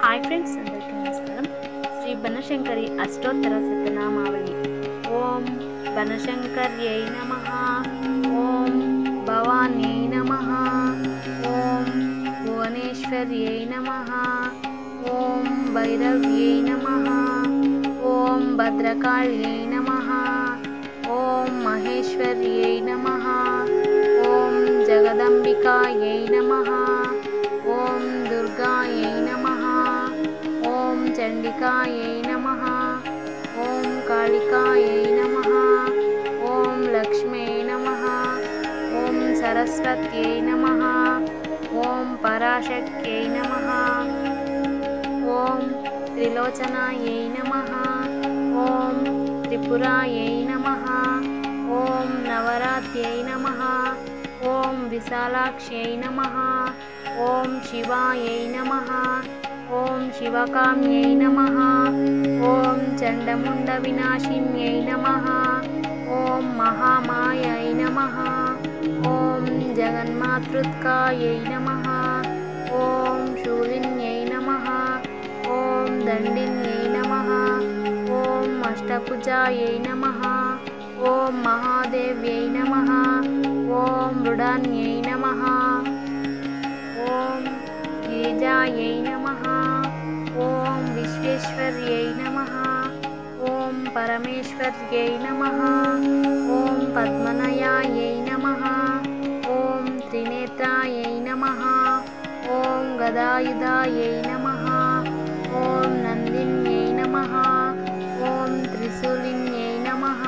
Hi friends, అందరికీ నమస్కారం. శ్రీ బనశంకరి అష్టోత్తర శతనామావళి. ఓం బనశంకర్యై నమః. ఓం భవాన్యై నమః. ఓం భువనేశ్వర్యై నమః. ఓం భైరవ్యై నమః. ఓం భద్రకాళ్యై నమః. ఓం మహేశ్వర్యై నమః. ఓం జగదంబికాయై నమః. ఓం దుర్గాయై నమః. ఓం చండికాయై నమః. ఓం కాళికాయై నమః. ఓం లక్ష్మ్యై నమః. ఓం సరస్వత్యై నమః. ఓం పరాశక్త్యై నమః. ఓం త్రిలోచనాయై నమః. ఓం త్రిపురాయై నమః. ఓం నవరాత్ర్యై నమః. ఓం విశాలాక్ష్యై నమః. ఓం శివాయై నమః. ఓం శివకామ్యై నమః. ఓం చండముండ వినాశిన్యై నమః. ఓం మహామాయై నమః. ఓం జగన్మాతృత్కాయై నమః. ఓం శూలిన్యై నమః. ఓం దండిన్యై నమః. ఓం అష్టభుజాయై నమః. ఓం మహాదేవ్యై నమః. ఓం మృడాన్యై నమః. ఓం గిరిజాయై నమః. ఓం విశ్వేశ్వర్యై నమః. ఓం పరమేశ్వర్యై నమః. ఓం పద్మనయాయై నమః. ఓం త్రినేత్రాయై నమః. ఓం గదాయుధాయై నమః. ఓం నందిన్యై నమః. ఓం త్రిశూలిన్యై నమః.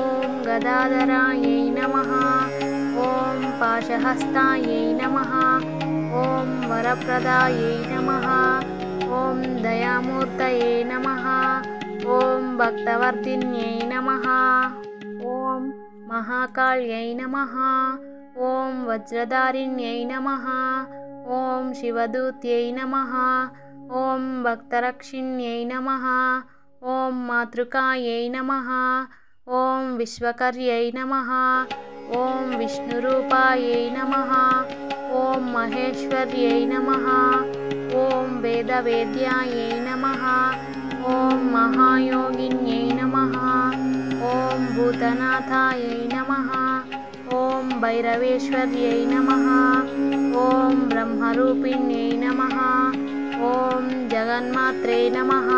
ఓం గదాధరాయై నమః. ఓం పాశహస్తాయై నమః. ఓం వరప్రదాయై నమః. ఓం దయామూర్తయే నమః. ఓం భక్తవర్ధిన్యై నమః. ఓం మహాకాళ్యై నమః. ఓం వజ్రధారిణ్యై నమః. ఓం శివదూత్యై నమః. ఓం భక్తరక్షిణ్యై నమః. ఓం మాతృకాయై నమః. ఓం విశ్వకర్యై నమః. ఓం విష్ణురూపాయై నమః. ఓం మహేశ్వర్యై నమః. ఓం వేదవేద్యాయై నమః. ఓం మహాయోగిన్యై నమః. ఓం భూతనాథాయై నమః. ఓం భైరవేశ్వర్యై నమః. ఓం బ్రహ్మరూపిణ్యై నమః. ఓం జగన్మాత్రే నమః.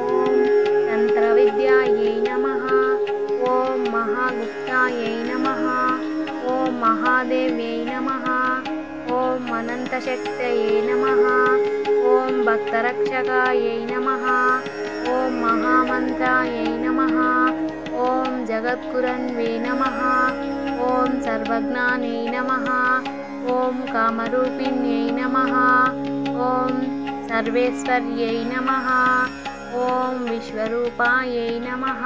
ఓం తంత్రవిద్యాయై నమః. ఓం మహాగుప్తాయై నమః. ఓం మహాదేవ్యై నమః. ఓం అనంతశక్తయే నమః. ఓం భక్తరక్షకాయై నమః. ఓం మహామంత్రాయై నమః. ఓం జగద్గురన్వే నమః. ఓం సర్వజ్ఞానై నమః. ఓం కామరూపిణ్యై నమః. ఓం సర్వేశ్వర్యై నమః. ఓం విశ్వరూపాయై నమః.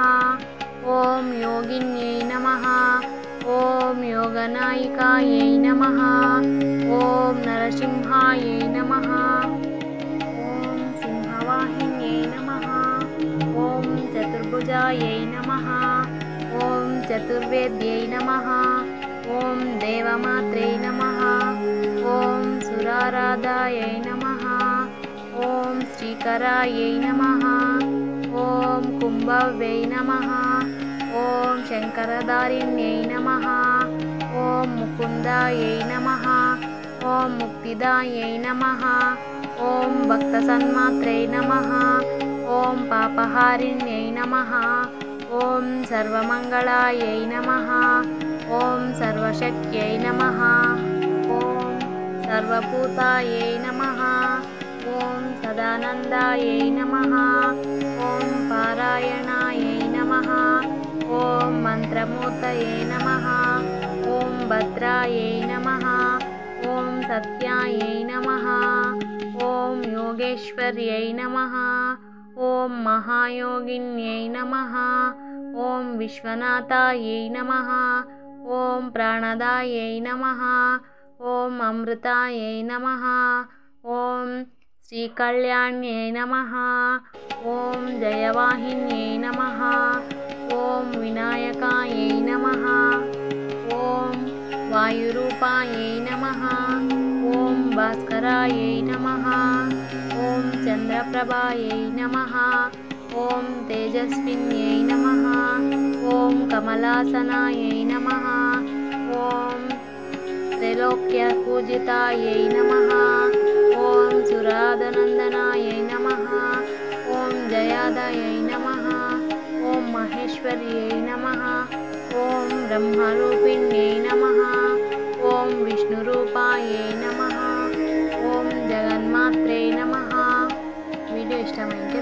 ఓం యోగిన్యై నమః. ఓం యోగనాయికాయై నమః. ఓం నరసింహాయై నమః. ఓం సింహవాహిన్యై నమః. ఓం చతుర్భుజాయై నమః. ఓం చతుర్వేద్యై నమః. ఓం దేవమాత్రే నమః. ఓం సురారాధాయై నమః. ఓం శ్రీకరాయై నమః. ఓం కుంభవ్యై నమః. ఓం శంకరధారిణ్యై నమః. ఓం ముకుందాయై నమః. ఓం ముక్తిదాయై నమః. ఓం భక్తసన్మాత్రే నమః. ఓం పాపహారిణ్యై నమః. ఓం సర్వమంగళాయై నమః. ఓం సర్వశక్త్యై నమః. ఓం సర్వభూతాయై నమః. ఓం సదానందాయై నమః. ఓం పారాయణాయై నమః. ఓం మంత్రమూర్తయే నమః. ఓం భద్రాయై నమః. ఓం సత్యాయై నమః. ఓం యోగేశ్వర్యై నమః. ఓం మహాయోగిన్యై నమః. ఓం విశ్వనాథాయై నమః. ఓం ప్రాణదాయై నమః. ఓం అమృతాయై నమః. ఓం శ్రీకళ్యాణ్యై నమః. ఓం జయవాహిన్యై నమః. ఓం వినాయకాయై నమః. ఓం వాయురూపాయై నమః. ఓం భాస్కరాయై నమః. ఓం చంద్రప్రభాయై నమః. ఓం తేజస్విన్యై నమః. ఓం కమలాసనాయై నమః. ఓం త్రైలోక్యపూజితాయై నమః. ఓం సురాధనందనాయై నమః. ఓం జయాదాయై నమః. ఓం మహేశ్వర్యై నమః. ఓం బ్రహ్మరూపిణ్యై నమః. ఓం విష్ణురూపాయై నమః. ఓం జగన్మాత్రే నమః. వీడియో ఇష్టమైతే